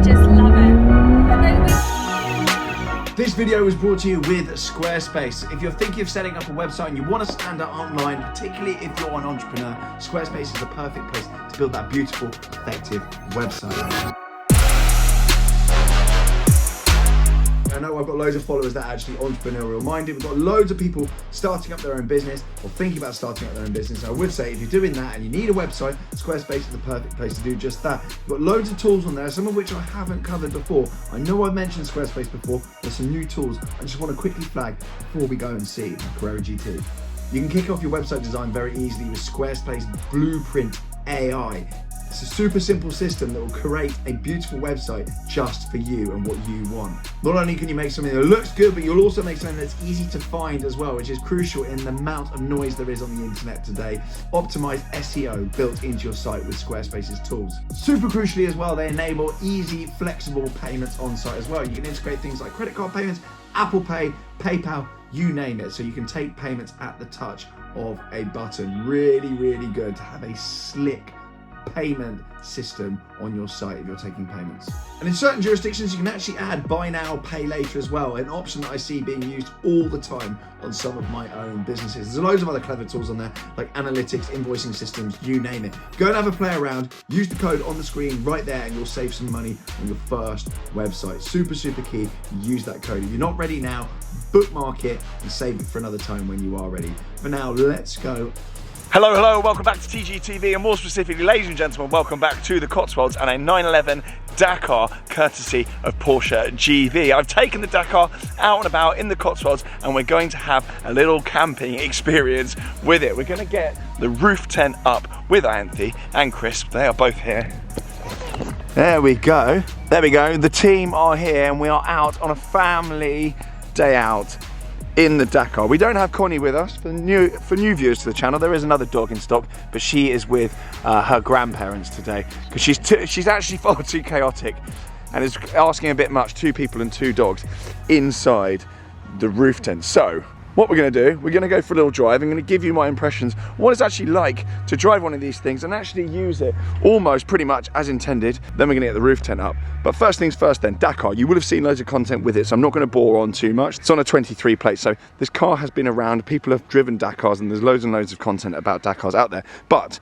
just love it. This video was brought to you with Squarespace. If you're thinking of setting up a website and you want to stand out online, particularly if you're an entrepreneur, Squarespace is the perfect place to build that beautiful, effective website. I know I've got loads of followers that are actually entrepreneurial minded. We've got loads of people starting up their own business or thinking about starting up their own business. I would say if you're doing that and you need a website, Squarespace is the perfect place to do just that. We've got loads of tools on there, some of which I haven't covered before. I know I've mentioned Squarespace before. There's some new tools I just want to quickly flag before we go and see my Carrera GT. You can kick off your website design very easily with Squarespace Blueprint AI. It's a super simple system that will create a beautiful website just for you and what you want. Not only can you make something that looks good, but you'll also make something that's easy to find as well, which is crucial in the amount of noise there is on the internet today. Optimized SEO built into your site with Squarespace's tools. Super crucially as well, they enable easy, flexible payments on site as well. You can integrate things like credit card payments, Apple Pay, PayPal, you name it. So you can take payments at the touch of a button. Really, really good to have a slick payment system on your site if you're taking payments. And in certain jurisdictions you can actually add buy now, pay later as well, an option that I see being used all the time on some of my own businesses. There's loads of other clever tools on there like analytics, invoicing systems, you name it. Go and have a play around, use the code on the screen right there and you'll save some money on your first website. Super, super key, use that code. If you're not ready now, bookmark it and save it for another time when you are ready. For now, let's go. Hello, welcome back to TGTV and more specifically, ladies and gentlemen, welcome back to the Cotswolds and a 911 Dakar courtesy of Porsche GV. I've taken the Dakar out and about in the Cotswolds and we're going to have a little camping experience with it. We're going to get the roof tent up with Anthony and Chris. They are both here. There we go. The team are here and we are out on a family day out in the Dakar. We don't have Connie with us. For new viewers to the channel, there is another dog in stock, but she is with her grandparents today because she's actually far too chaotic and is asking a bit much, 2 people and 2 dogs inside the roof tent. So what we're going to do, we're going to go for a little drive. I'm going to give you my impressions, what it's actually like to drive one of these things and actually use it almost pretty much as intended. Then we're going to get the roof tent up. But first things first then, Dakar. You would have seen loads of content with it, so I'm not going to bore on too much. It's on a 23 plate, so this car has been around. People have driven Dakars and there's loads and loads of content about Dakars out there. But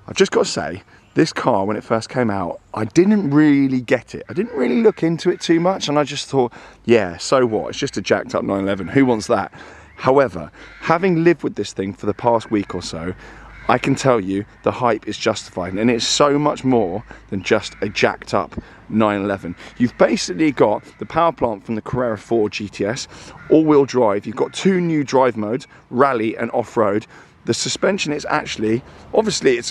I've just got to say, this car, when it first came out, I didn't really get it. I didn't really look into it too much and I just thought, yeah, so what? It's just a jacked up 911. Who wants that? However, having lived with this thing for the past week or so, I can tell you the hype is justified and it's so much more than just a jacked up 911. You've basically got the power plant from the Carrera 4 GTS, all-wheel drive. You've got 2 new drive modes, rally and off-road. The suspension is actually, obviously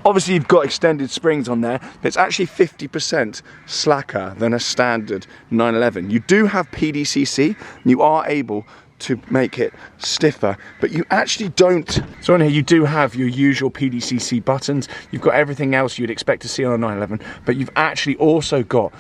you've got extended springs on there, but it's actually 50% slacker than a standard 911. You do have PDCC, and you are able to make it stiffer, but you actually don't. So on here you do have your usual PDCC buttons, you've got everything else you'd expect to see on a 911, but you've actually also got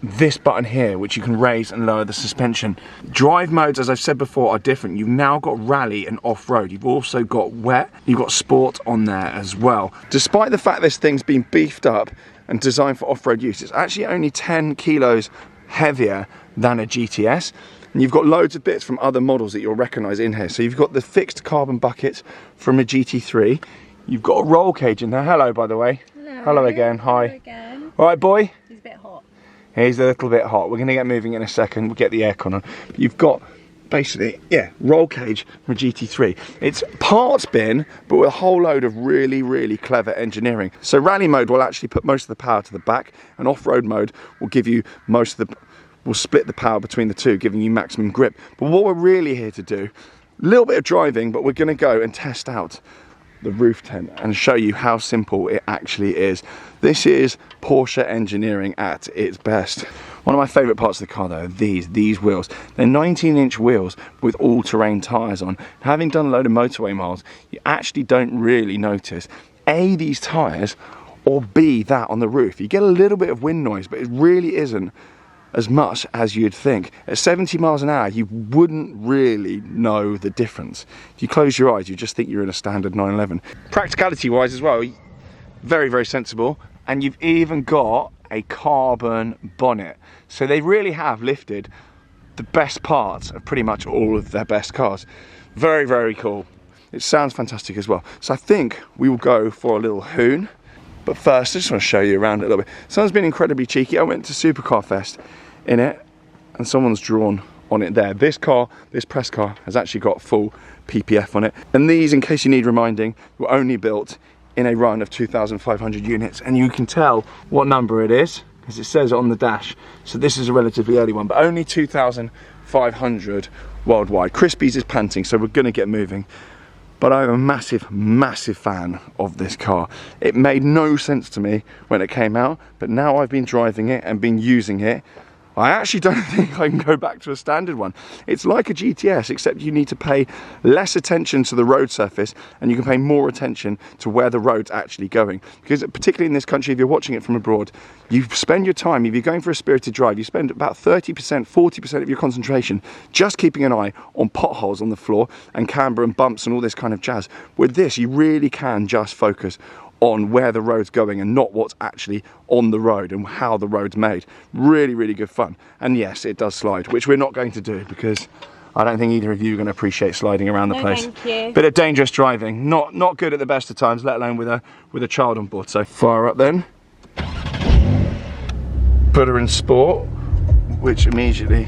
this button here which you can raise and lower the suspension. Drive modes, as I've said before, are different. You've now got rally and off-road. You've also got wet, you've got sport on there as well. Despite the fact this thing's been beefed up and designed for off-road use, it's actually only 10 kilos heavier than a GTS. And you've got loads of bits from other models that you'll recognise in here. So you've got the fixed carbon bucket from a GT3. You've got a roll cage in there. Hello, by the way. Hello again. Hi. Hello again. All right, boy. He's a bit hot. He's a little bit hot. We're going to get moving in a second. We'll get the aircon on. But you've got basically, yeah, roll cage from a GT3. It's parts bin, but with a whole load of really, really clever engineering. So rally mode will actually put most of the power to the back, and off-road mode will give you most of the, will split the power between the two, giving you maximum grip. But what we're really here to do, a little bit of driving, but we're going to go and test out the roof tent and show you how simple it actually is. This is Porsche engineering at its best. One of my favourite parts of the car though, these wheels. They're 19-inch wheels with all-terrain tyres on. Having done a load of motorway miles, you actually don't really notice A, these tyres, or B, that on the roof. You get a little bit of wind noise, but it really isn't as much as you'd think. At 70 miles an hour, you wouldn't really know the difference. If you close your eyes, you just think you're in a standard 911. Practicality wise as well, very, very sensible. And you've even got a carbon bonnet. So they really have lifted the best parts of pretty much all of their best cars. Very, very cool. It sounds fantastic as well. So I think we will go for a little hoon. But first, I just want to show you around it a little bit. Someone's been incredibly cheeky. I went to Supercar Fest in it, and someone's drawn on it there. This car, this press car, has actually got full PPF on it. And these, in case you need reminding, were only built in a run of 2,500 units. And you can tell what number it is, because it says it on the dash. So this is a relatively early one, but only 2,500 worldwide. Crispy's is panting, so we're gonna get moving. But I'm a massive, massive fan of this car. It made no sense to me when it came out, but now I've been driving it and been using it, I actually don't think I can go back to a standard one. It's like a GTS, except you need to pay less attention to the road surface and you can pay more attention to where the road's actually going. Because particularly in this country, if you're watching it from abroad, you spend your time, if you're going for a spirited drive, you spend about 30%, 40% of your concentration just keeping an eye on potholes on the floor and camber and bumps and all this kind of jazz. With this, you really can just focus on where the road's going and not what's actually on the road and how the road's made. Really, really good fun. And yes, it does slide, which we're not going to do because I don't think either of you are going to appreciate sliding around the place. Thank you. Bit of dangerous driving, not good at the best of times, let alone with a child on board. So fire up then. Put her in sport, which immediately,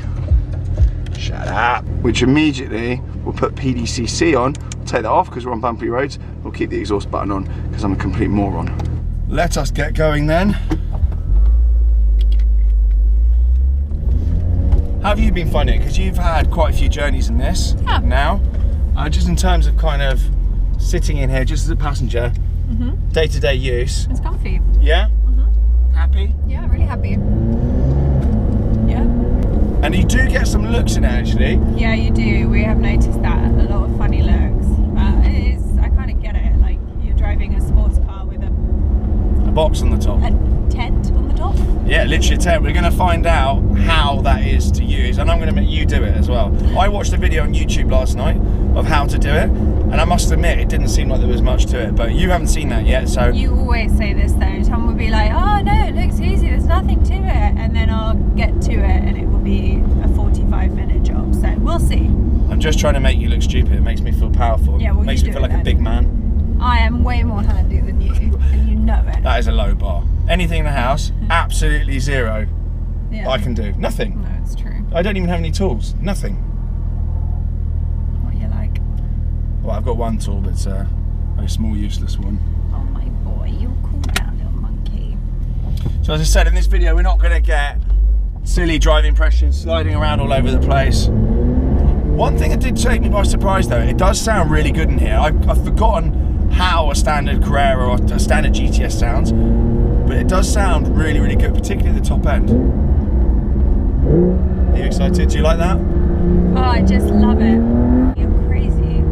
shut up, which immediately we'll put PDCC on. Take that off because we're on bumpy roads. We'll keep the exhaust button on because I'm a complete moron. Let us get going then. How have you been finding it? Because you've had quite a few journeys in this now. Just in terms of kind of sitting in here just as a passenger, day-to-day use. It's comfy. Yeah? Happy? Yeah, really happy. Yeah. And you do get some looks in it actually. Yeah, you do. We have noticed that. A lot of funny looks. It is, I kind of get it. Like, you're driving a sports car with a Box on the top. A tent on the top. Yeah, literally a tent. We're going to find out how that is to use, and I'm going to make you do it as well. I watched a video on YouTube last night of how to do it, and I must admit it didn't seem like there was much to it, but you haven't seen that yet, so... You always say this though. Tom will be like, oh no, it looks easy, there's nothing to it, and then I'll get to it and it will be a 45-minute job, so we'll see. I'm just trying to make you look stupid. It makes me feel powerful. Yeah, well, makes me feel like a big man. I am way more handy than you, and you know it. That is a low bar. Anything in the house, absolutely zero. Yeah. I can do nothing. No, it's true. I don't even have any tools. Nothing. What you like? Well, I've got one tool, but it's a small, useless one. Oh my boy, you cool down, little monkey. So as I said in this video, we're not going to get silly driving impressions sliding around all over the place. One thing that did take me by surprise though, it does sound really good in here. I've forgotten how a standard Carrera or a standard GTS sounds, but it does sound really, really good, particularly the top end. Are you excited? Do you like that? Oh, I just love it. You're crazy.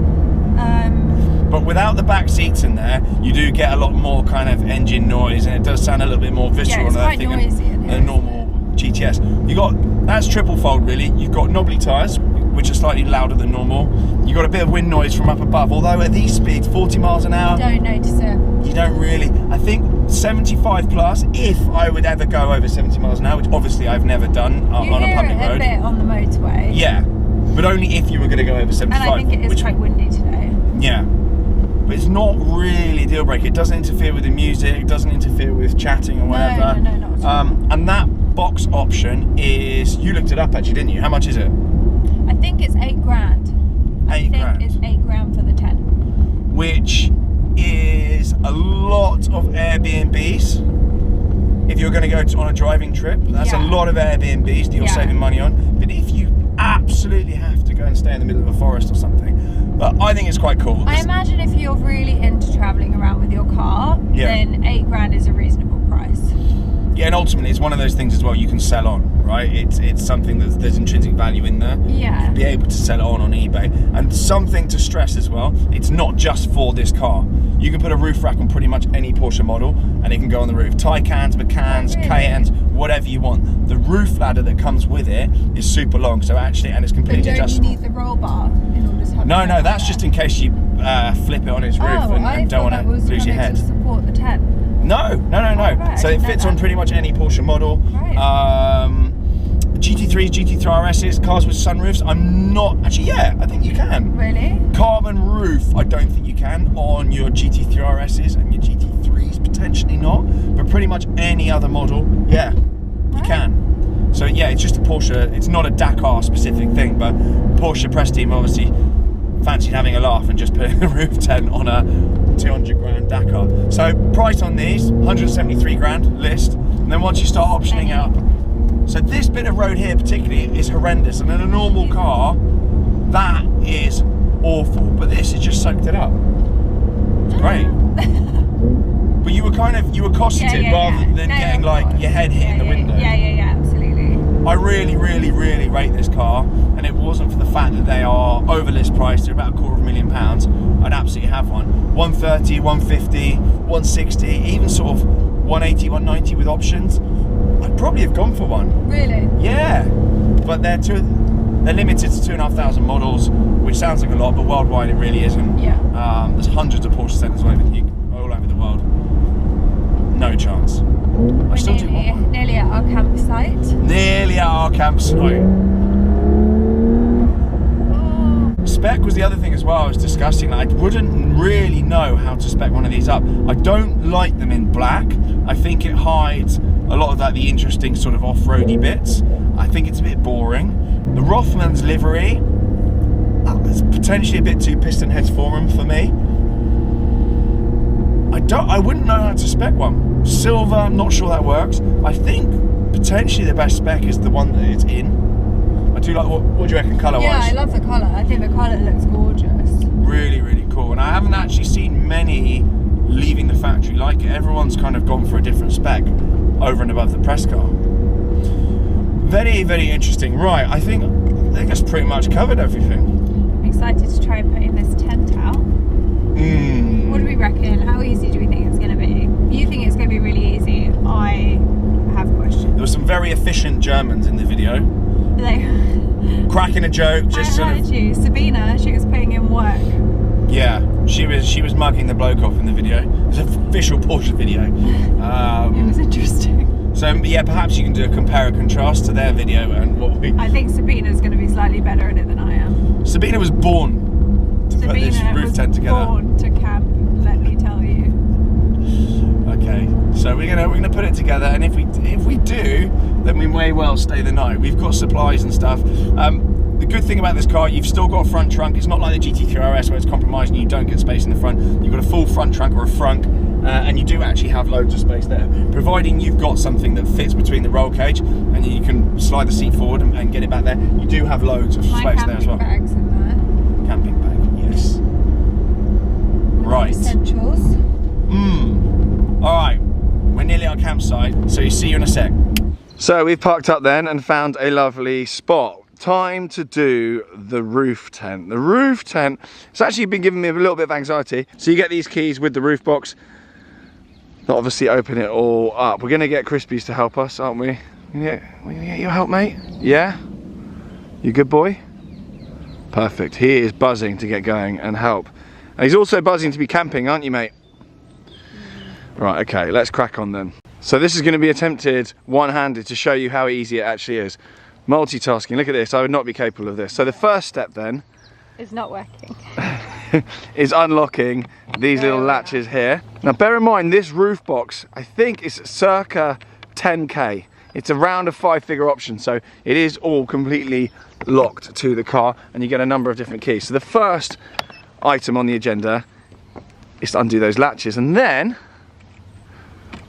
But without the back seats in there, you do get a lot more kind of engine noise, and it does sound a little bit more visceral. Yeah, it's quite noisy in here. A normal GTS. You got, that's triple fold really. You've got knobbly tyres, which are slightly louder than normal. You got a bit of wind noise from up above, although at these speeds, 40 miles an hour, Don't notice it. you don't really. I think 75 plus, if I would ever go over 70 miles an hour, which obviously I've never done on a public road. You hear it a bit on the motorway. Yeah, but only if you were going to go over 75. And I think it is quite windy today. Yeah, but it's not really a deal breaker. It doesn't interfere with the music, it doesn't interfere with chatting or whatever. No, not at all. And that box option is, you looked it up actually, didn't you? How much is it? I think it's £8,000. I think it's £8,000 for the tent. Which is a lot of Airbnbs. If you're going to go on a driving trip, that's a lot of Airbnbs that you're saving money on. But if you absolutely have to go and stay in the middle of a forest or something, but I think it's quite cool. I imagine if you're really into travelling around with your car, then £8,000 is a reasonable price. Yeah, and ultimately it's one of those things as well you can sell on, right? It's something that there's intrinsic value in there. Yeah. You'll be able to sell it on eBay. And something to stress as well, it's not just for this car. You can put a roof rack on pretty much any Porsche model and it can go on the roof. Taycans, Macans, Cayennes, whatever you want. The roof ladder that comes with it is super long, so actually, and it's completely adjustable. You need the roll bar in order to have No, that's just in case you flip it on its roof and don't want to lose your head. To support the tent. No. right, So I it didn't fits know on that. pretty much any Porsche model. Right. GT3s, GT3 RSs, cars with sunroofs. I'm not actually. Yeah, I think you can. Really? Carbon roof, I don't think you can on your GT3 RSs and your GT3s, potentially not. But pretty much any other model, yeah, you can. So yeah, it's just a Porsche. It's not a Dakar specific thing, but Porsche press team obviously fancied having a laugh and just putting a roof tent on a 200 grand Dakar. So price on these, 173 grand list. And then once you start optioning out, so this bit of road here particularly is horrendous. And in a normal car, that is awful. But this has just soaked it up. It's great. But you were cosseted rather than getting like your head hit in the window. Yeah, absolutely. I really rate this car, and it wasn't for the fact that they are over list price. They're about £250,000. I'd absolutely have one. 130, 150, 160, even sort of 180, 190 with options. I'd probably have gone for one. Really? Yeah, but they're limited to 2,500 models, which sounds like a lot, but worldwide it really isn't. Yeah. There's hundreds of Porsche centres all over the world. No chance. I still do want one. Nearly at our campsite. Nearly at our campsite. Oh. Spec was the other thing as well I was discussing. I wouldn't really know how to spec one of these up. I don't like them in black. I think it hides a lot of the interesting sort of off-roady bits. I think it's a bit boring. The Rothmans livery is potentially a bit too piston heads forum for me. I wouldn't know how to spec one. Silver, I'm not sure that works. I think potentially the best spec is the one that it's in. I do like, what do you reckon colour-wise? Yeah, I love the colour. I think the colour looks gorgeous. Really cool. And I haven't actually seen many leaving the factory like it. Everyone's kind of gone for a different spec over and above the press car. Very interesting. Right, I think that's pretty much covered everything. I'm excited to try putting this tent out. What do we reckon? How easy do we think it's going to be? You think it's going to be really easy. I have questions. There were some very efficient Germans in the video. Cracking a joke, just I heard you. Sabina, she was putting in work. Yeah, she was mugging the bloke off in the video. It was an official Porsche video. It was interesting. So yeah, perhaps you can do a compare and contrast to their video and what we... I think Sabina's going to be slightly better at it than I am. Sabina was born to put this roof tent together. Born to camp, let me tell you. Okay, so we're gonna put it together, and if we do, then we may well stay the night. We've got supplies and stuff. The good thing about this car, you've still got a front trunk. It's not like the GT3 RS where it's compromised and you don't get space in the front. You've got a full front trunk or a frunk, and you do actually have loads of space there, providing you've got something that fits between the roll cage and you can slide the seat forward and get it back there. You do have loads of space there as well. My camping bag's in there. Camping bag, yes. Right. Essentials. Alright, we're nearly at our campsite, so see you in a sec. So we've parked up then and found a lovely spot. Time to do the roof tent. The roof tent, it's actually been giving me a little bit of anxiety. So you get these keys with the roof box. Not obviously open it all up. We're gonna get Crispies to help us, aren't we? We're gonna get your help, mate? Yeah? You good boy? Perfect. He is buzzing to get going and help. And he's also buzzing to be camping, aren't you, mate? Right, okay, let's crack on then. So this is going to be attempted one-handed to show you how easy it actually is. Multitasking, look at this, I would not be capable of this. So the first step then It's not working. is unlocking these little latches here. Now bear in mind, this roof box, I think is circa 10k. It's around a 5-figure option, so it is all completely locked to the car, and you get a number of different keys. So the first item on the agenda is to undo those latches, and then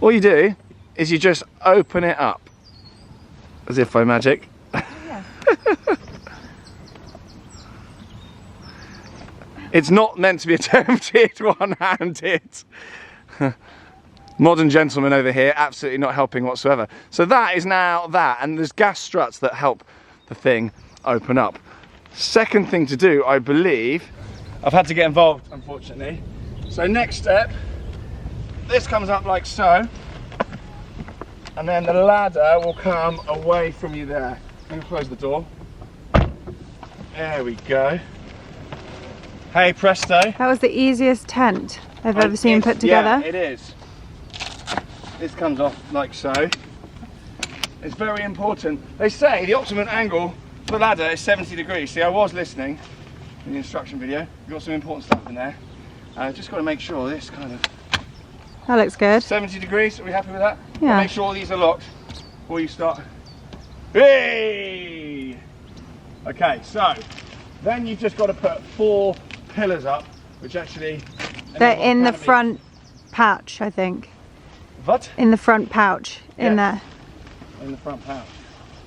all you do is you just open it up as if by magic. Yeah. It's not meant to be attempted one-handed. Modern gentleman over here, absolutely not helping whatsoever. So that is now that, and there's gas struts that help the thing open up. Second thing to do, I believe, I've had to get involved, unfortunately. So next step, this comes up like so, and then the ladder will come away from you there. I'm gonna close the door. There we go. Hey, presto. That was the easiest tent I've ever seen put together. Yeah, it is. this comes off like so. It's very important. They say the optimum angle for the ladder is 70 degrees. See, I was listening in the instruction video. We've got some important stuff in there. Just got to make sure this kind of... That looks good. 70 degrees, are we happy with that? Yeah. Make sure all these are locked before you start. Hey! Okay, so then you've just got to put 4 pillars up, which actually... They're in the front pouch, I think. What? In the front pouch, in there. In the front pouch.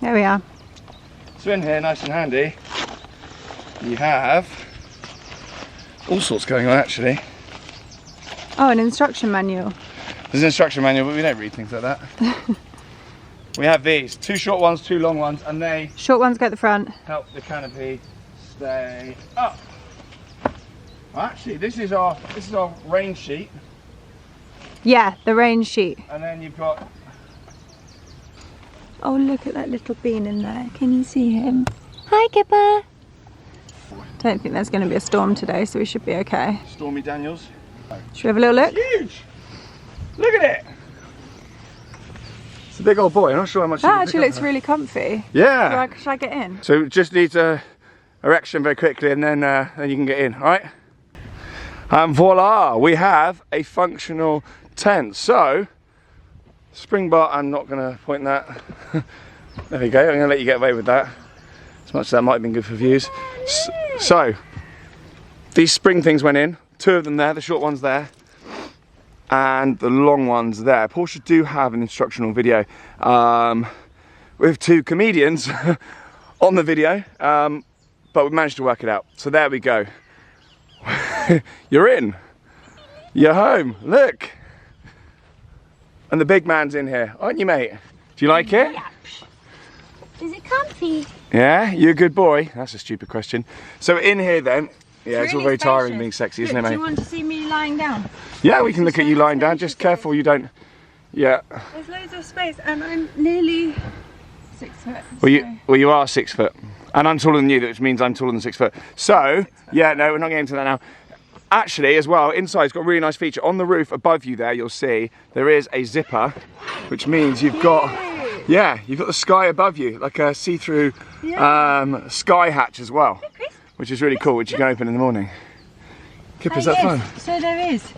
There we are. So in here, nice and handy, you have all sorts going on actually. Oh, an instruction manual. There's an instruction manual, but we don't read things like that. We have these, 2 short ones, 2 long ones, and they... Short ones go at the front. Help the canopy stay up. Actually, this is our rain sheet. Yeah, the rain sheet. And then you've got... Oh, look at that little bean in there. Can you see him? Hi, Kipper. Don't think there's going to be a storm today, so we should be okay. Stormy Daniels. Should we have a little look? Huge! Look at it! It's a big old boy. I'm not sure how much. That actually looks really comfy. Yeah. Should I get in? So it just needs a erection very quickly, and then you can get in. All right. And voila, we have a functional tent. So spring bar. I'm not going to point that. There we go. I'm going to let you get away with that. As much as that might have been good for views. So these spring things went in. 2 of them there. The short ones there. And the long ones there. Porsche do have an instructional video with 2 comedians on the video, but we managed to work it out. So there we go. You're in. You're home. Look. And the big man's in here, aren't you, mate? Do you like it? Is it comfy? Yeah, you're a good boy. That's a stupid question. So in here then, yeah, it's all very tiring being sexy, isn't it, mate? Do you want to see me lying down? Yeah, we can look at you lying down. Just careful you don't. Yeah. There's loads of space, and I'm nearly 6 foot. Well, you are 6 foot, and I'm taller than you, which means I'm taller than 6 foot. So, yeah, no, we're not getting into that now. Actually, as well, inside's got a really nice feature. On the roof above you there, you'll see there is a zipper, which means you've got, yeah, you've got the sky above you, like a see-through sky hatch as well, which is really cool, which you can open in the morning. Kip, is that fun? So there is.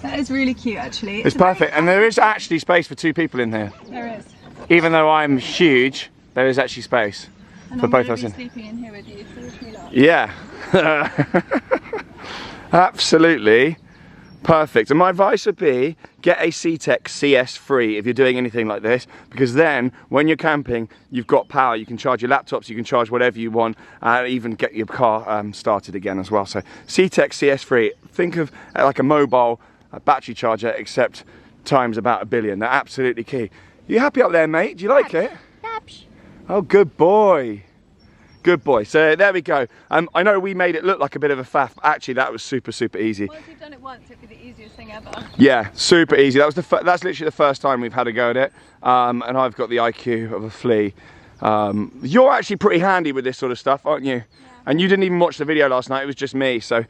That is really cute, actually. It's perfect, and there is actually space for 2 people in here. There is. Even though I'm huge, there is actually space And for I'm both of gonna us in. sleeping in here with you, so wish me luck. Yeah. Absolutely perfect. And my advice would be get a CTEC CS3 if you're doing anything like this, because then when you're camping, you've got power. You can charge your laptops, you can charge whatever you want, even get your car started again as well. So CTEC CS3, think of like a mobile battery charger, except times about 1 billion. They're absolutely key. You happy up there, mate? Do you like it? Oh, good boy. Good boy. So there we go. I know we made it look like a bit of a faff, but actually that was super, super easy. Once you've done it once, it'd be the easiest thing ever. Yeah, super easy. That was that's literally the first time we've had a go at it. And I've got the IQ of a flea. You're actually pretty handy with this sort of stuff, aren't you? Yeah. And you didn't even watch the video last night. It was just me. So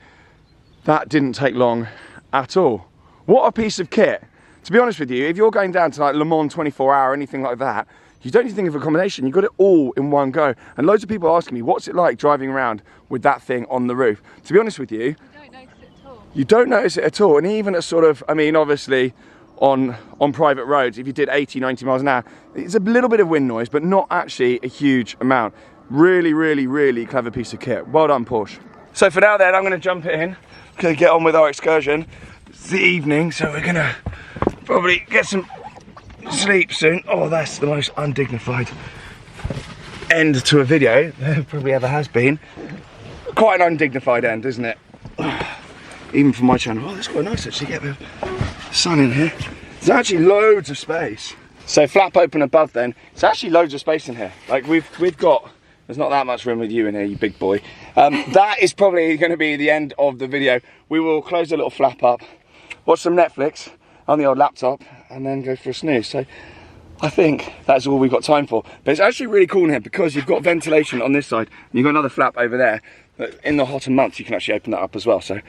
that didn't take long at all. What a piece of kit. To be honest with you, if you're going down to like Le Mans 24 hour or anything like that, you don't even think of accommodation, you've got it all in one go. And loads of people asking me, what's it like driving around with that thing on the roof? To be honest with you, You don't notice it at all. you don't notice it at all. And even at sort of, I mean, obviously on private roads, if you did 80, 90 miles an hour, it's a little bit of wind noise, but not actually a huge amount. Really, really, really clever piece of kit. Well done, Porsche. So for now then, I'm gonna jump it in. Gonna get on with our excursion. It's the evening, so we're gonna probably get some sleep soon. Oh, that's the most undignified end to a video there probably ever has been. Quite an undignified end, isn't it? Even for my channel. Oh, that's quite nice actually, get a bit of sun in here. There's actually loads of space. So flap open above then, it's actually loads of space in here. Like we've got, there's not that much room with you in here, you big boy. That is probably going to be the end of the video. We will close the little flap up, watch some Netflix on the old laptop, and then go for a snooze. So I think that's all we've got time for. But it's actually really cool in here because you've got ventilation on this side, and you've got another flap over there. But in the hotter months, you can actually open that up as well. So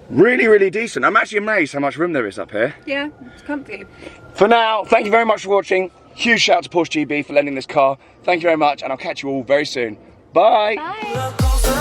Really, really decent. I'm actually amazed how much room there is up here. Yeah, it's comfy. For now, thank you very much for watching. Huge shout out to Porsche GB for lending this car. Thank you very much, and I'll catch you all very soon. Bye. Bye.